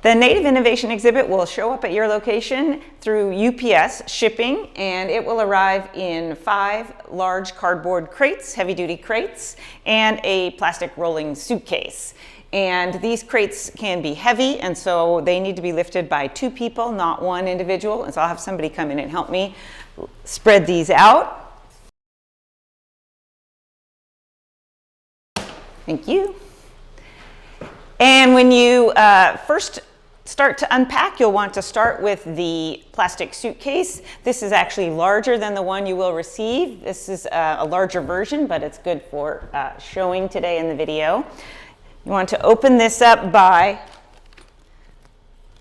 The Native Innovation exhibit will show up at your location through UPS shipping, and it will arrive in 5 large cardboard crates, heavy-duty crates, and a plastic rolling suitcase. And these crates can be heavy, and so they need to be lifted by 2 people, not 1 individual. And so I'll have somebody come in and help me spread these out. Thank you. And when you first start to unpack, you'll want to start with the plastic suitcase. This is actually larger than the one you will receive. This is a larger version, but it's good for showing today in the video. You want to open this up by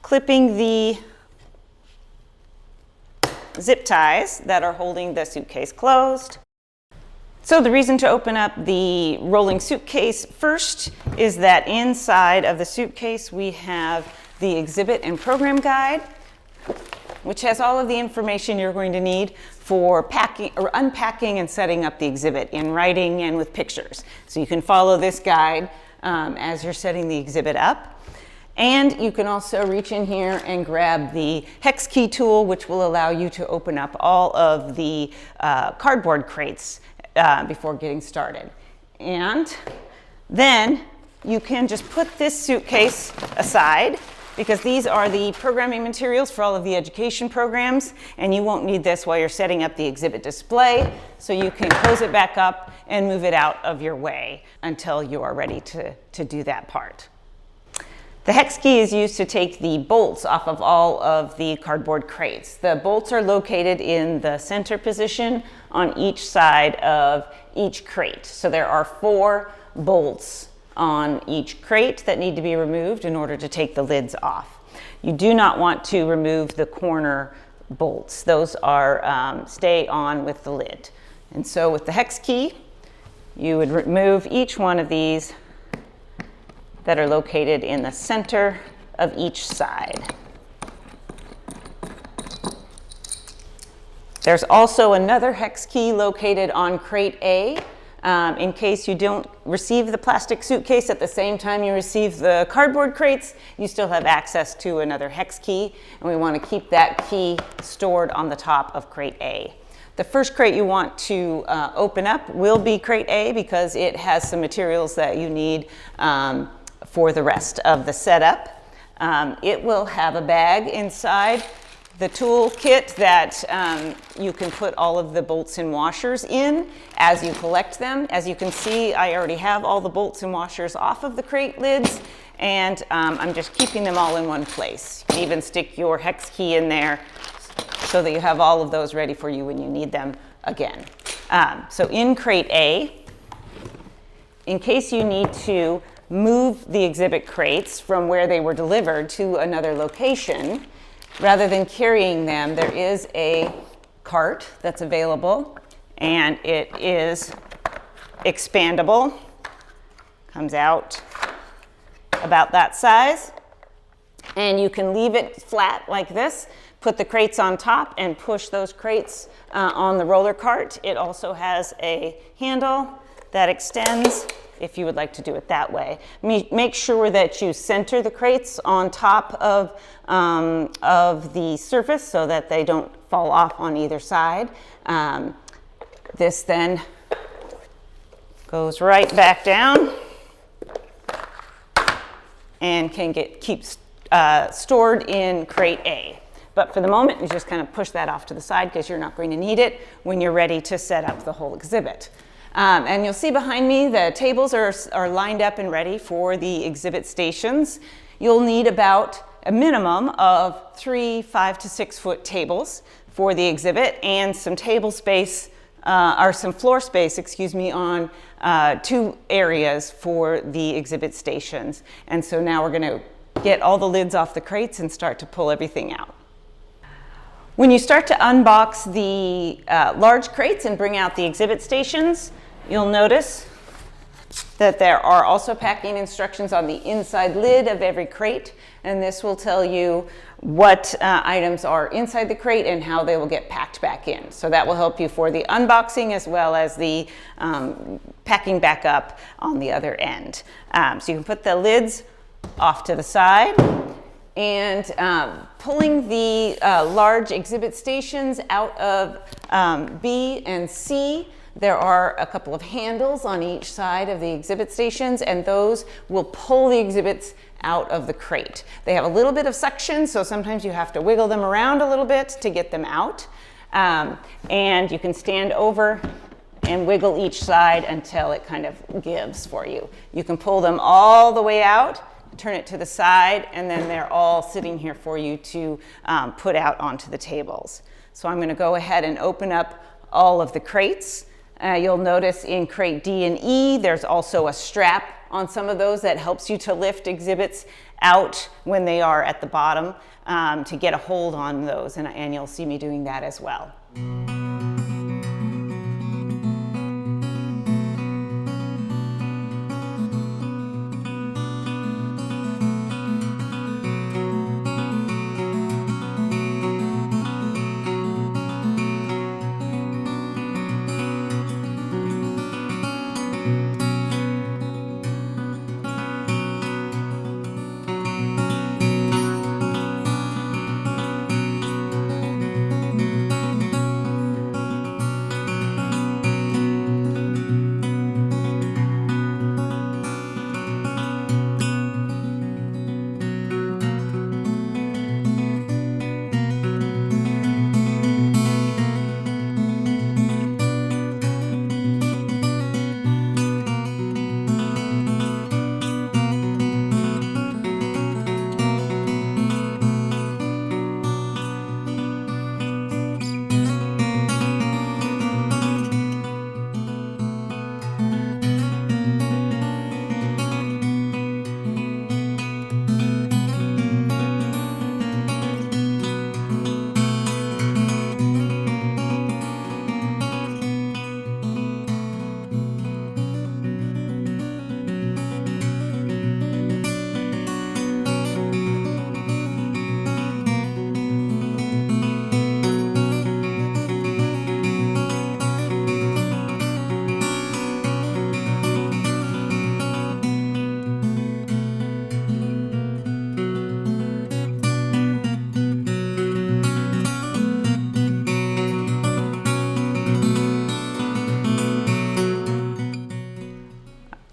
clipping the zip ties that are holding the suitcase closed. So the reason to open up the rolling suitcase first is that inside of the suitcase we have the exhibit and program guide, which has all of the information you're going to need for packing or unpacking and setting up the exhibit in writing and with pictures. So you can follow this guide as you're setting the exhibit up. And you can also reach in here and grab the hex key tool, which will allow you to open up all of the cardboard crates before getting started. And then you can just put this suitcase aside, because these are the programming materials for all of the education programs, and you won't need this while you're setting up the exhibit display, so you can close it back up and move it out of your way until you are ready to do that part. The hex key is used to take the bolts off of all of the cardboard crates. The bolts are located in the center position on each side of each crate. So there are 4 bolts on each crate that need to be removed in order to take the lids off. You do not want to remove the corner bolts. Those are stay on with the lid. And so with the hex key, you would remove each one of these that are located in the center of each side. There's also another hex key located on crate A. In case you don't receive the plastic suitcase at the same time you receive the cardboard crates, you still have access to another hex key, and we want to keep that key stored on the top of crate A. The first crate you want to open up will be crate A, because it has some materials that you need for the rest of the setup. It will have a bag inside the tool kit that you can put all of the bolts and washers in as you collect them. As you can see, I already have all the bolts and washers off of the crate lids, and I'm just keeping them all in one place. You can even stick your hex key in there so that you have all of those ready for you when you need them again. So in crate A, in case you need to move the exhibit crates from where they were delivered to another location, rather than carrying them, there is a cart that's available, and it is expandable. Comes out about that size, and you can leave it flat like this, put the crates on top, and push those crates on the roller cart. It also has a handle that extends if you would like to do it that way. Make sure that you center the crates on top of the surface so that they don't fall off on either side. This then goes right back down and can keep stored in crate A. But for the moment, you just kind of push that off to the side, because you're not going to need it when you're ready to set up the whole exhibit. And you'll see behind me the tables are lined up and ready for the exhibit stations. You'll need about a minimum of 3 5 to 6 foot tables for the exhibit, and some table space or some floor space, on 2 areas for the exhibit stations. And so now we're going to get all the lids off the crates and start to pull everything out. When you start to unbox the large crates and bring out the exhibit stations, you'll notice that there are also packing instructions on the inside lid of every crate, and this will tell you what items are inside the crate and how they will get packed back in. So that will help you for the unboxing as well as the packing back up on the other end. So you can put the lids off to the side. And pulling the large exhibit stations out of B and C, there are a couple of handles on each side of the exhibit stations, and those will pull the exhibits out of the crate. They have a little bit of suction, so sometimes you have to wiggle them around a little bit to get them out. And you can stand over and wiggle each side until it kind of gives for you. You can pull them all the way out, turn it to the side, and then they're all sitting here for you to put out onto the tables. So I'm going to go ahead and open up all of the crates. You'll notice in crate D and E, there's also a strap on some of those that helps you to lift exhibits out when they are at the bottom to get a hold on those, and you'll see me doing that as well.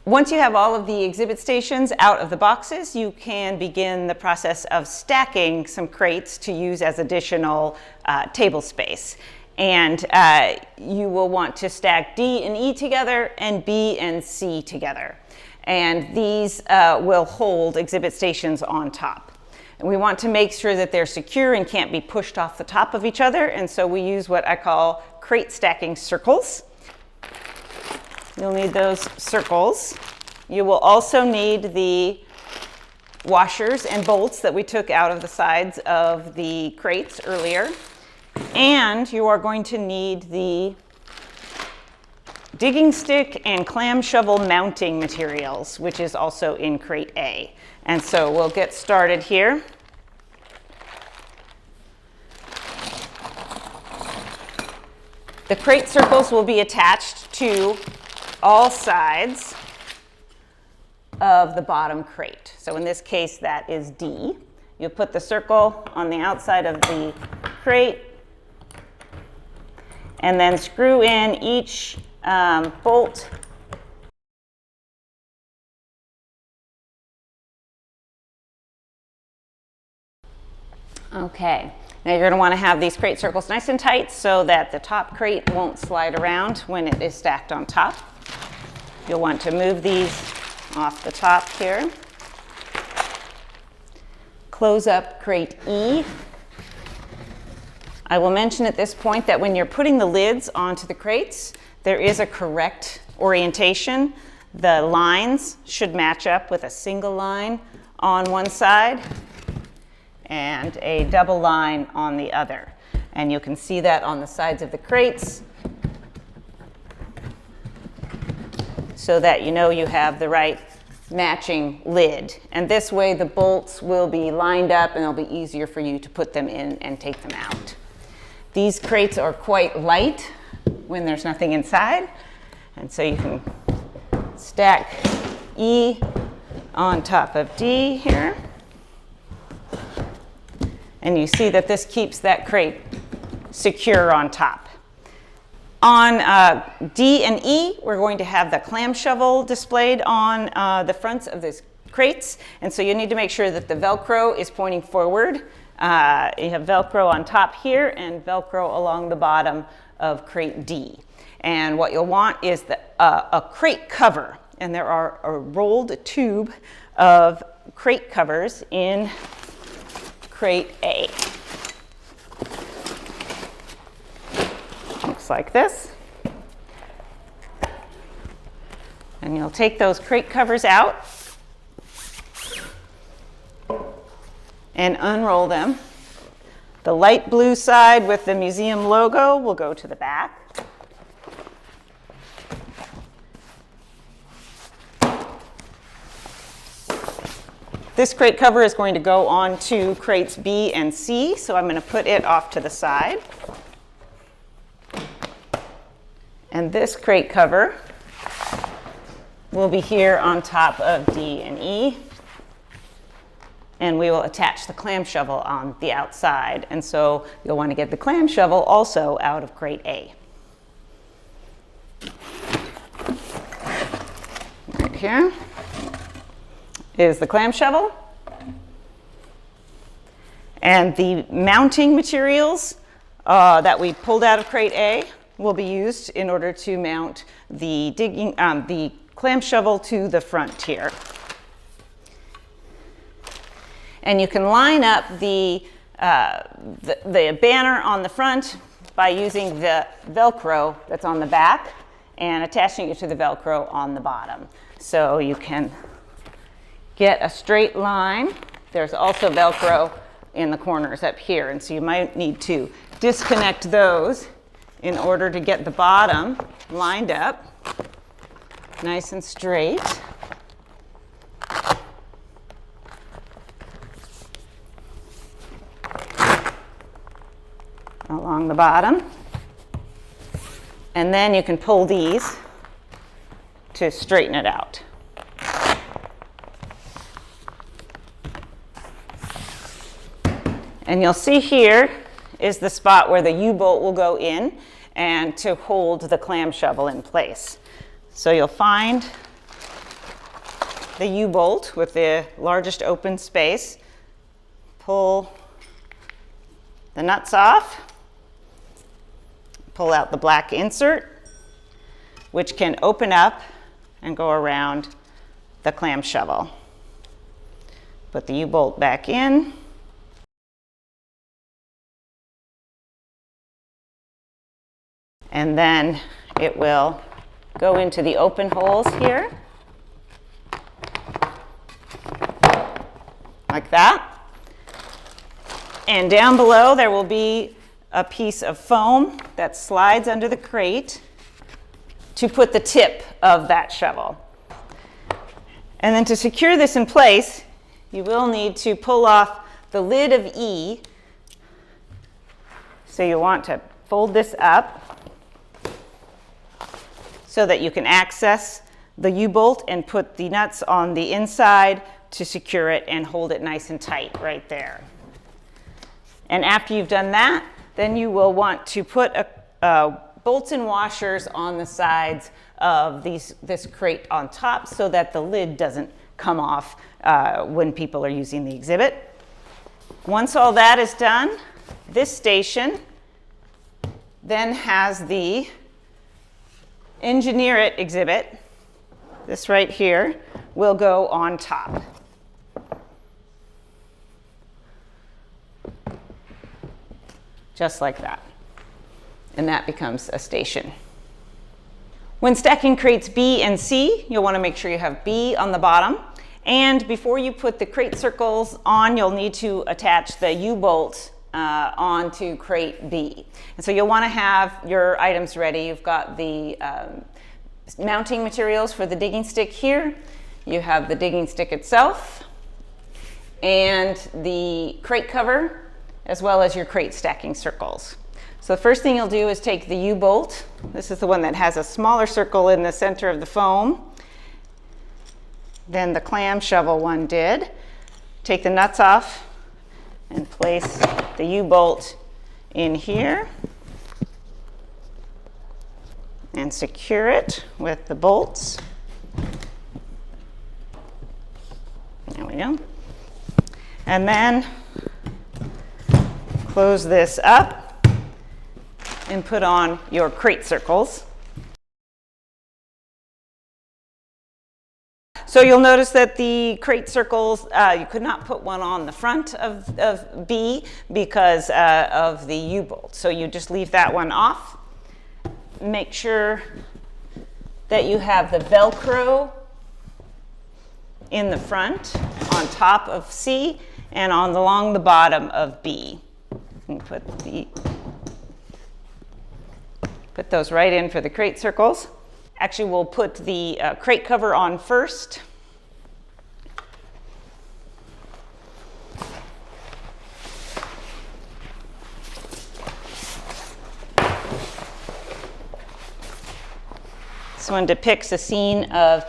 Once you have all of the exhibit stations out of the boxes, you can begin the process of stacking some crates to use as additional table space. And you will want to stack D and E together and B and C together. And these will hold exhibit stations on top. And we want to make sure that they're secure and can't be pushed off the top of each other. And so we use what I call crate stacking circles. You'll need those circles. You will also need the washers and bolts that we took out of the sides of the crates earlier. And you are going to need the digging stick and clam shovel mounting materials, which is also in crate A. And so we'll get started here. The crate circles will be attached to all sides of the bottom crate. So in this case, that is D. You'll put the circle on the outside of the crate and then screw in each bolt . Okay, now you're going to want to have these crate circles nice and tight so that the top crate won't slide around when it is stacked on top. You'll want to move these off the top here. Close up crate E. I will mention at this point that when you're putting the lids onto the crates, there is a correct orientation. The lines should match up with a single line on one side and a double line on the other. And you can see that on the sides of the crates so that you know you have the right matching lid. And this way the bolts will be lined up and it'll be easier for you to put them in and take them out. These crates are quite light when there's nothing inside. And so you can stack E on top of D here. And you see that this keeps that crate secure on top. On D and E, we're going to have the clam shovel displayed on the fronts of these crates. And so you need to make sure that the Velcro is pointing forward. You have Velcro on top here and Velcro along the bottom of crate D. And what you'll want is a crate cover. And there are a rolled tube of crate covers in crate A. Looks like this. And you'll take those crate covers out and unroll them. The light blue side with the museum logo will go to the back. This crate cover is going to go on to crates B and C, so I'm going to put it off to the side. And this crate cover will be here on top of D and E. And we will attach the clam shovel on the outside. And so you'll want to get the clam shovel also out of crate A. Right here is the clam shovel. And the mounting materials that we pulled out of crate A will be used in order to mount the clam shovel to the front here. And you can line up the banner on the front by using the Velcro that's on the back and attaching it to the Velcro on the bottom. So you can get a straight line. There's also Velcro in the corners up here, and so you might need to disconnect those in order to get the bottom lined up nice and straight. Along the bottom. And then you can pull these to straighten it out. And you'll see here is the spot where the U-bolt will go in and to hold the clam shovel in place. So you'll find the U-bolt with the largest open space. Pull the nuts off. Pull out the black insert, which can open up and go around the clam shovel. Put the U-bolt back in. And then it will go into the open holes here, like that. And down below there will be a piece of foam that slides under the crate to put the tip of that shovel. And then to secure this in place, you will need to pull off the lid of E. So you want to fold this up so that you can access the U-bolt and put the nuts on the inside to secure it and hold it nice and tight right there. And after you've done that, then you will want to put bolts and washers on the sides of this crate on top so that the lid doesn't come off when people are using the exhibit. Once all that is done, this station then has the Engineer It exhibit. This right here will go on top. Just like that. And that becomes a station. When stacking crates B and C, you'll want to make sure you have B on the bottom. And before you put the crate circles on, you'll need to attach the U-bolt onto crate B. And so you'll want to have your items ready. You've got the mounting materials for the digging stick here. You have the digging stick itself and the crate cover, as well as your crate stacking circles. So the first thing you'll do is take the U-bolt. This is the one that has a smaller circle in the center of the foam than the clam shovel one did. Take the nuts off and place the U-bolt in here and secure it with the bolts. There we go. And then close this up and put on your crate circles. So you'll notice that the crate circles, you could not put one on the front of B because of the U-bolt. So you just leave that one off. Make sure that you have the Velcro in the front on top of C and along the bottom of B. And put those right in for the crate circles. Actually, we'll put the crate cover on first. This one depicts a scene of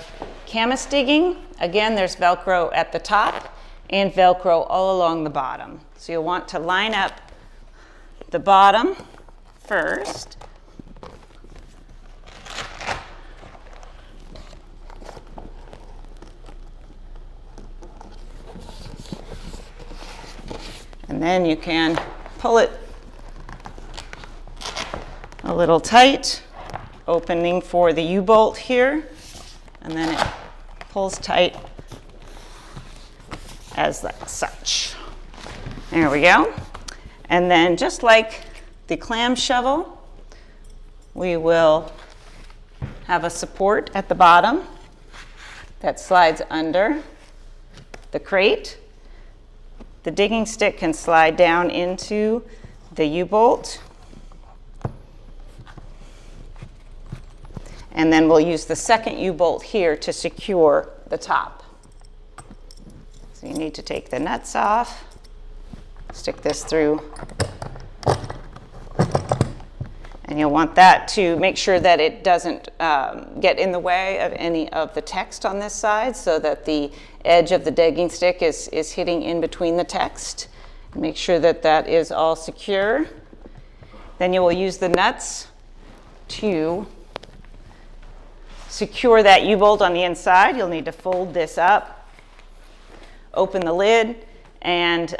camas digging. Again, there's Velcro at the top and Velcro all along the bottom. So you'll want to line up the bottom first. And then you can pull it a little tight, opening for the U-bolt here, and then it pulls tight as such. There we go. And then just like the clam shovel, we will have a support at the bottom that slides under the crate. The digging stick can slide down into the U-bolt. And then we'll use the second U-bolt here to secure the top. So you need to take the nuts off, stick this through, and you'll want that to make sure that it doesn't get in the way of any of the text on this side, so that the edge of the digging stick is hitting in between the text. Make sure that that is all secure. Then you will use the nuts to secure that U-bolt on the inside. You'll need to fold this up, open the lid, and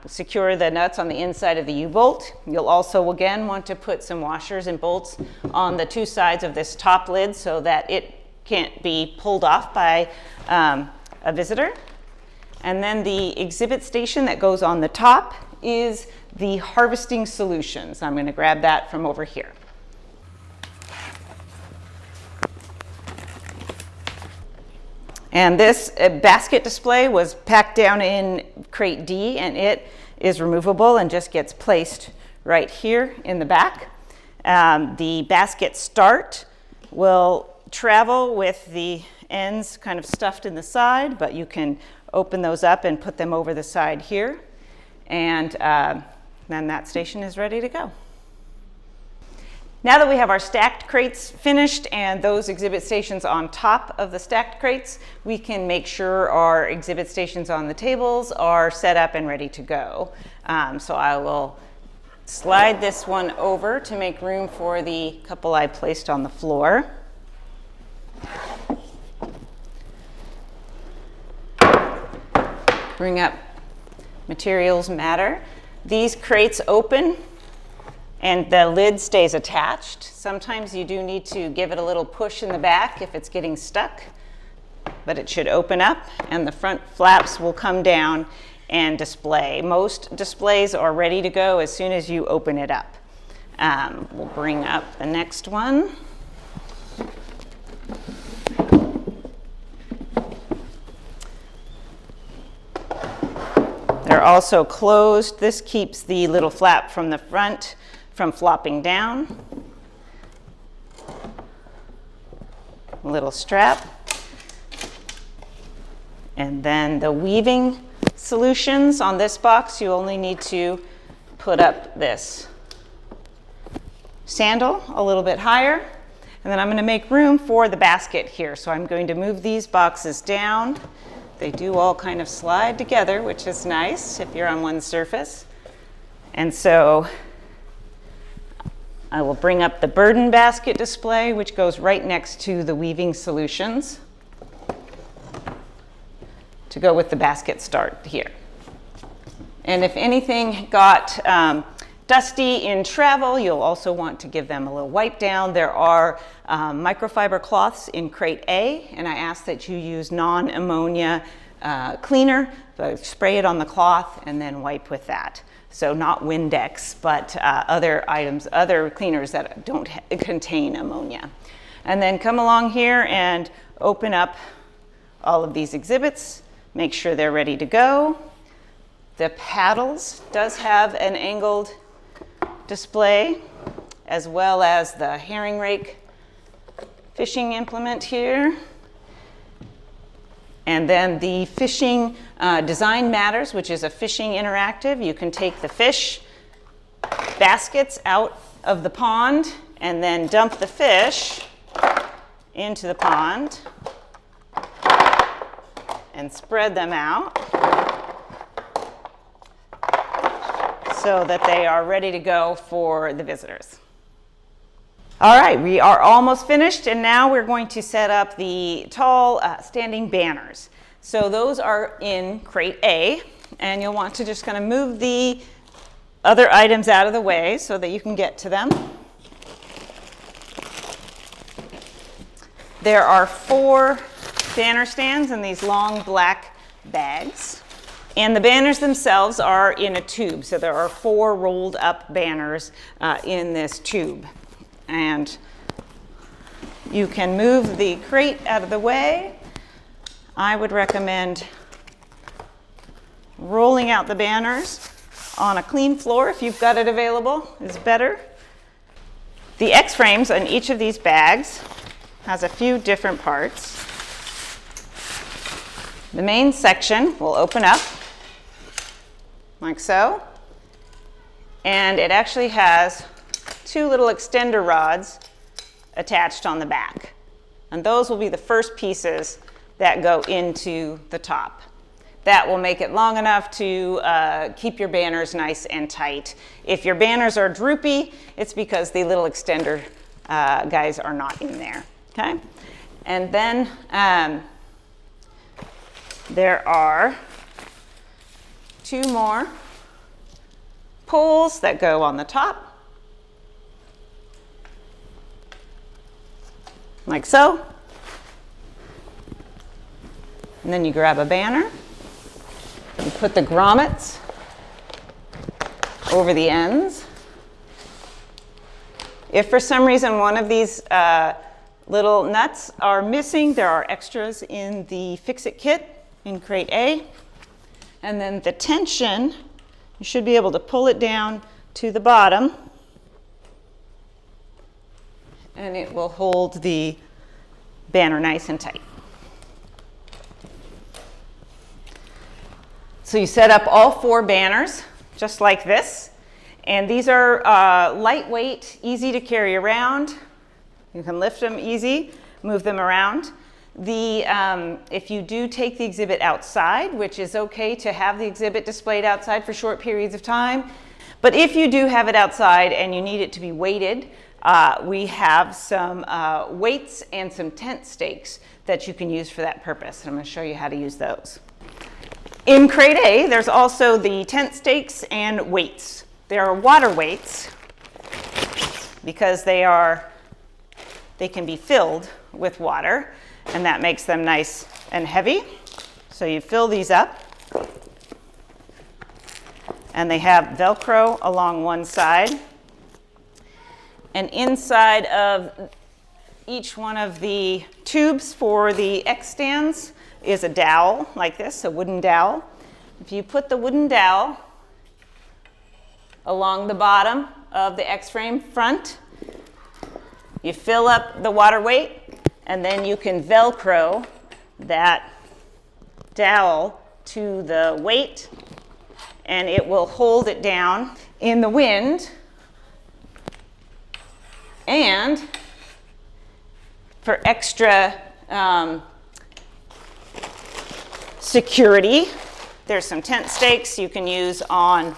secure the nuts on the inside of the U-bolt. You'll also, again, want to put some washers and bolts on the two sides of this top lid so that it can't be pulled off by a visitor. And then the exhibit station that goes on the top is the harvesting solutions. I'm going to grab that from over here. And this basket display was packed down in crate D, and it is removable and just gets placed right here in the back. The basket start will travel with the ends kind of stuffed in the side, but you can open those up and put them over the side here. And then that station is ready to go. Now that we have our stacked crates finished and those exhibit stations on top of the stacked crates, we can make sure our exhibit stations on the tables are set up and ready to go. So I will slide this one over to make room for the couple I placed on the floor. Bring up materials matter. These crates open and the lid stays attached. Sometimes you do need to give it a little push in the back if it's getting stuck, but it should open up and the front flaps will come down and display. Most displays are ready to go as soon as you open it up. We'll bring up the next one. They're also closed. This keeps the little flap from the front from flopping down. A little strap. And then the weaving solutions on this box, you only need to put up this sandal a little bit higher. And then I'm going to make room for the basket here. So I'm going to move these boxes down They do all kind of slide together, which is nice if you're on one surface. And so I will bring up the burden basket display, which goes right next to the weaving solutions to go with the basket start here. And if anything got dusty in travel, you'll also want to give them a little wipe down. There are microfiber cloths in crate A, and I ask that you use non-ammonia cleaner. So spray it on the cloth and then wipe with that. So not Windex, but other items, other cleaners that don't contain ammonia. And then come along here and open up all of these exhibits. Make sure they're ready to go. The paddles does have an angled display, as well as the herring rake fishing implement here. And then the fishing design matters, which is a fishing interactive. You can take the fish baskets out of the pond and then dump the fish into the pond and spread them out so that they are ready to go for the visitors. All right, we are almost finished, and now we're going to set up the tall standing banners. So those are in crate A, and you'll want to just kind of move the other items out of the way so that you can get to them. There are 4 banner stands in these long black bags. And the banners themselves are in a tube. So there are 4 rolled up banners in this tube. And you can move the crate out of the way. I would recommend rolling out the banners on a clean floor if you've got it available, is better. The X-frames on each of these bags has a few different parts. The main section will open up like so, and it actually has 2 little extender rods attached on the back, and those will be the first pieces that go into the top. That will make it long enough to keep your banners nice and tight. If your banners are droopy, it's because the little extender guys are not in there, okay? And then there are 2 more poles that go on the top, like so. And then you grab a banner, you put the grommets over the ends. If for some reason one of these little nuts are missing, there are extras in the Fix-It kit in crate A. And then the tension, you should be able to pull it down to the bottom, and it will hold the banner nice and tight. So you set up all 4 banners just like this, and these are lightweight, easy to carry around. You can lift them easy, move them around. If you do take the exhibit outside, which is okay to have the exhibit displayed outside for short periods of time, but if you do have it outside and you need it to be weighted, we have some weights and some tent stakes that you can use for that purpose. And I'm going to show you how to use those. In crate A, there's also the tent stakes and weights. There are water weights because they can be filled with water, and that makes them nice and heavy. So you fill these up, and they have Velcro along one side. And inside of each one of the tubes for the X stands is a dowel like this, a wooden dowel. If you put the wooden dowel along the bottom of the X-frame front, you fill up the water weight, and then you can Velcro that dowel to the weight, and it will hold it down in the wind. And for extra security. There's some tent stakes you can use on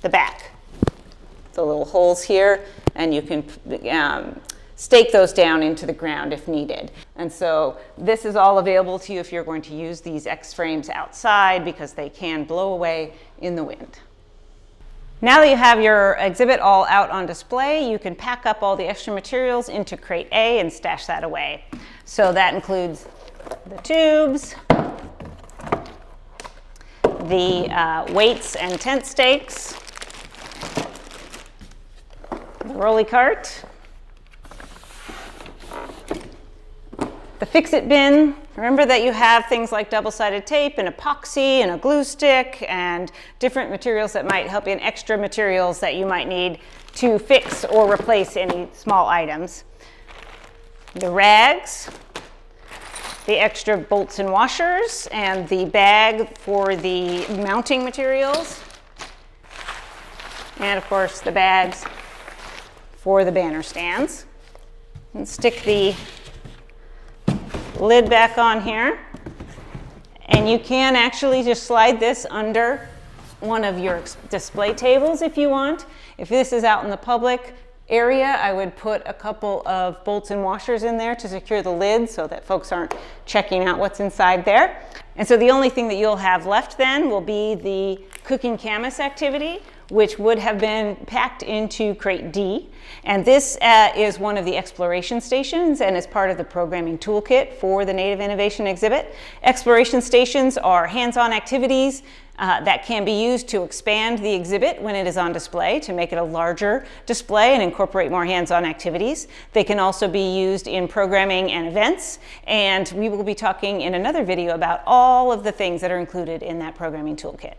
the back. The little holes here, and you can stake those down into the ground if needed. And so this is all available to you if you're going to use these X-frames outside, because they can blow away in the wind. Now that you have your exhibit all out on display, you can pack up all the extra materials into crate A and stash that away. So that includes the tubes, the weights and tent stakes, the rolly cart, the fix-it bin. Remember that you have things like double-sided tape and epoxy and a glue stick and different materials that might help you, and extra materials that you might need to fix or replace any small items. The rags, the extra bolts and washers, and the bag for the mounting materials, and of course the bags for the banner stands. And stick the lid back on here, and you can actually just slide this under one of your display tables if you want. If this is out in the public area, I would put a couple of bolts and washers in there to secure the lid so that folks aren't checking out what's inside there. And so the only thing that you'll have left then will be the cooking camas activity, which would have been packed into crate D. And this is one of the exploration stations and is part of the programming toolkit for the Native Innovation exhibit. Exploration stations are hands-on activities that can be used to expand the exhibit when it is on display, to make it a larger display and incorporate more hands-on activities. They can also be used in programming and events, and we will be talking in another video about all of the things that are included in that programming toolkit.